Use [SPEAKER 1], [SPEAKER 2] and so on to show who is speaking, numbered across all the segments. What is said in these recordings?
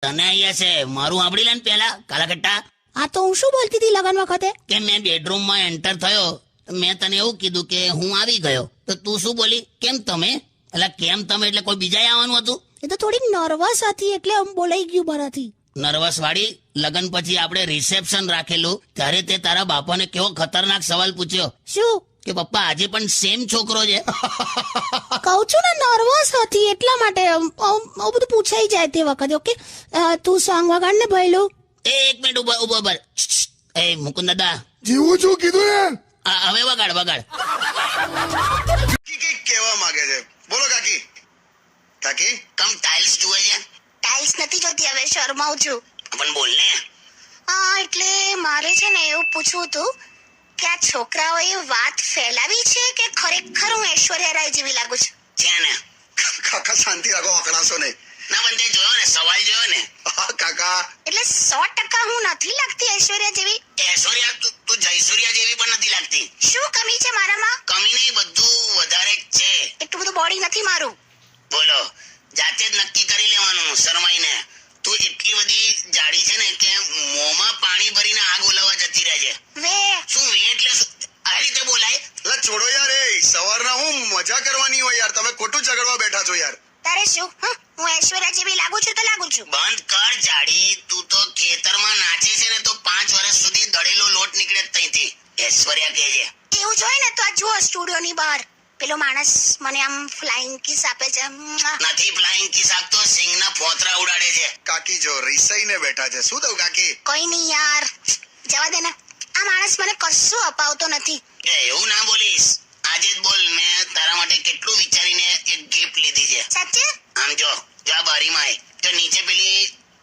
[SPEAKER 1] તને અહીંયા છે મારું સાંભળી લે ને પેલા કાલાકટ્ટા.
[SPEAKER 2] આ તો હું શું બોલતી હતી લગન વખતે
[SPEAKER 1] કે મેં બેડરૂમમાં એન્ટર થયો, મેં તને એવું કીધું કે હું આવી ગયો, તો તું શું બોલી કેમ તમે? એટલે કેમ તમે એટલે કોઈ બીજા આવવાનું હતું?
[SPEAKER 2] એ તો થોડી નર્વસ હતી એટલે આમ બોલાઈ ગયું મારાથી.
[SPEAKER 1] નર્વસ વાળી? લગન પછી આપણે રિસેપ્શન રાખેલું ત્યારે તે તારા બાપાને કેવો ખતરનાક સવાલ પૂછ્યો
[SPEAKER 2] શું
[SPEAKER 1] કે પપ્પા આજે પણ સેમ છોકરો છે.
[SPEAKER 2] કહું છું ને નર્વસ હતી એટલા માટે આવું બધું પૂછાઈ જાય તે વખતે. ઓકે તું સોંગ વગાડ ને ભઈલું.
[SPEAKER 1] એક મિનિટ ઉભો ઉભો ઉભો. એ મુકુંદ દાદા
[SPEAKER 3] જીવું છું કીધું ને.
[SPEAKER 1] હવે વગાડ વગાડ.
[SPEAKER 3] કાકી કેવા માંગે છે બોલો કાકી. કાકી
[SPEAKER 1] કમ ટાઇલ્સ જુએ છે?
[SPEAKER 2] ટાઇલ્સ નથી જોતી, હવે શરમાઉં છું.
[SPEAKER 1] પણ બોલ ને.
[SPEAKER 2] એટલે મારે છે ને એવું પૂછવું હતું કે આ છોકરાઓએ વાત ફેલાવી છે કે ખરેખર હું ઐશ્વર્યા રાય જેવી લાગુ છું?
[SPEAKER 1] છે ને.
[SPEAKER 3] કાકા શાંતિ રાખો, અકળાશો નહીં.
[SPEAKER 1] ના પણ તે જોયો ને, સવાલ જોયો ને.
[SPEAKER 3] હા કાકા
[SPEAKER 2] એટલે 100% હું નથી લાગતી ઐશ્વર્યા જેવી.
[SPEAKER 1] ઐશ્વર્યા તું જયસૂર્યા જેવી પણ નથી લાગતી.
[SPEAKER 2] શું કમી છે મારામાં?
[SPEAKER 1] કમી નહીં, બધું વધારે જ છે.
[SPEAKER 2] એટલું બધું બોડી નથી મારું.
[SPEAKER 1] બોલો, જાતે જ નક્કી કરી લેવાનું શરમાઈને. તું એટલી બધી જાડી છે ને કે મોંમાં પાણી ભરીને આગ ઓલાવવા જતી રહે છે.
[SPEAKER 2] વે
[SPEAKER 1] શું વે એટલે શું? આ રીતે બોલાય?
[SPEAKER 3] લા છોડો યાર, એ સવારના હું મજા કરવાની હોય યાર, તમે ખોટું ઝઘડવા બેઠા છો યાર.
[SPEAKER 2] તારે શું? હું ઐશ્વર્યા જેવી લાગુ છું તો લાગુ છું.
[SPEAKER 1] બંધ કર જાડી. તું તો ખેતરમાં નાચે છે ને તો 5 વર્ષ સુધી દળેલો લોટ નીકળે જ ત્યાંથી. ઐશ્વર્યા કહે છે.
[SPEAKER 2] એવું જોઈએ ને તો આ જુઓ સ્ટુડિયોની બહાર પેલો માણસ મને આમ ફ્લાઇંગ કિસ આપે છે.
[SPEAKER 1] નથી ફ્લાઇંગ કિસ આપતો, સિંગના ફોતરા ઉડાડે છે.
[SPEAKER 3] કાકી જો રિસાઈને બેઠા છે. શું થયું કાકી?
[SPEAKER 2] કોઈ નહીં યાર, જવા દે ને. આ માણસ મને કશું અપાવતો નથી.
[SPEAKER 1] એવું ના બોલીશ. આજે જ બોલ, મેં તારા માટે કેટલું વિચારીને એક ગિફ્ટ લીધી છે.
[SPEAKER 2] સાચે?
[SPEAKER 1] આમ જો જા બારીમાં આય તો નીચે પેલી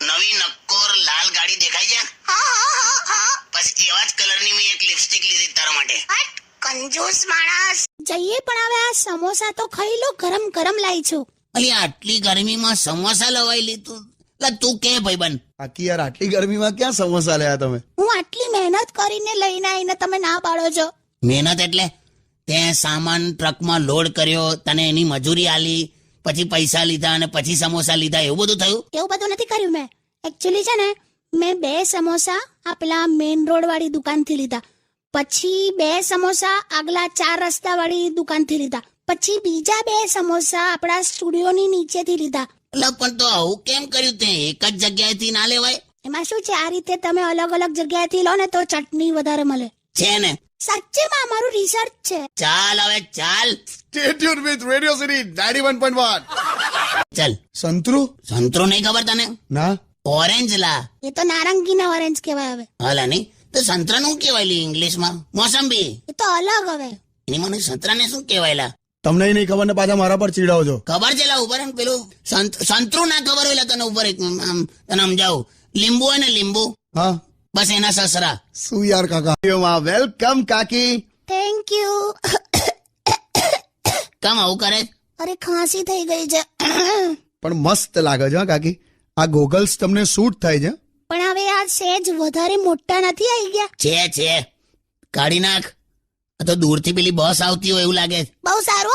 [SPEAKER 1] નવી નક્કોર લાલ ગાડી દેખાય છે.
[SPEAKER 2] હા.
[SPEAKER 1] બસ એવા જ કલરની મેં એક લિપસ્ટિક લીધી તારા માટે.
[SPEAKER 2] હટ, કંજૂસ માણસ. જઈએ પણ હવે આ સમોસા તો ખાઈ લો, ગરમ ગરમ લાવી છું.
[SPEAKER 1] અલી આટલી ગરમીમાં સમોસા લવાઈ લીધું? તું કે ભાઈબંધ.
[SPEAKER 3] કાકી યાર આટલી ગરમીમાં ક્યાં સમોસા લેવા તમે?
[SPEAKER 2] હું આટલી મહેનત કરીને લઈને આવીને તમે ના પાડો છો.
[SPEAKER 1] મહેનત એટલે તે સામાન ટ્રકમાં લોડ કર્યો, તને એની મજૂરી આલી, પછી પૈસા લીધા અને પછી સમોસા લીધા, એવું બધું થયું?
[SPEAKER 2] એવું બધું નથી કર્યું મેં. એકચ્યુઅલી છે ને મેં 2 સમોસા આ પેલા મેઇન રોડ વાળી દુકાનથી લીધા, પછી 2 સમોસા આગલા 4 રસ્તા વાળી દુકાનથી લીધા, પછી બીજા 2 સમોસા આપણા સ્ટુડિયોની નીચેથી લીધા.
[SPEAKER 1] એટલે પણ તો આવું કેમ કર્યું? તે એક જ જગ્યાએથી ના લેવાય?
[SPEAKER 2] એમાં શું છે, આ રીતે તમે અલગ અલગ જગ્યાએથી લો ને તો ચટણી વધારે મળે
[SPEAKER 1] છે ને.
[SPEAKER 2] સાચેમાં મારું રિસર્ચ છે.
[SPEAKER 1] ચાલ હવે ચાલ.
[SPEAKER 3] Stay tuned with Radio City 91.1.
[SPEAKER 1] ચાલ. સંતરું નહીં ખબર તને?
[SPEAKER 3] ના.
[SPEAKER 1] ઓરેન્જ લા.
[SPEAKER 2] એ તો નારંગી ને ઓરેન્જ કહેવાય. હવે
[SPEAKER 1] હાલા નહીં તો સંતરાનું કહેવાય લી ઇંગ્લિશમાં? મોસંબી.
[SPEAKER 2] એ તો અલગ. હવે
[SPEAKER 1] એની મને સંતરાને શું કહેવાય લા?
[SPEAKER 3] તમને નહીં ખબર ને પાછા મારા પર ચીડાવો છો.
[SPEAKER 1] ખબર છે લા, ઉપર ને પેલું સંતરું ના ખબર હોય તને ઉપર આમ તને સમજાવું. લીંબુ હોય ને લીંબુ,
[SPEAKER 3] હા
[SPEAKER 1] બસ એના સસરા.
[SPEAKER 3] શું યાર કાકા. વેલકમ કાકી.
[SPEAKER 2] Thank you.
[SPEAKER 1] કેમ આવું કરે?
[SPEAKER 2] અરે ખાંસી થઈ ગઈ છે.
[SPEAKER 3] પણ મસ્ત લાગે છે હા કાકી. આ ગોગલ્સ તમને સૂટ થાય છે.
[SPEAKER 2] પણ હવે આ સેજ વધારે મોટા નથી આવી ગયા?
[SPEAKER 1] છે કાઢી નાખ. આ તો દૂરથી પેલી બસ આવતી હોય એવું લાગે.
[SPEAKER 2] બહુ સારું.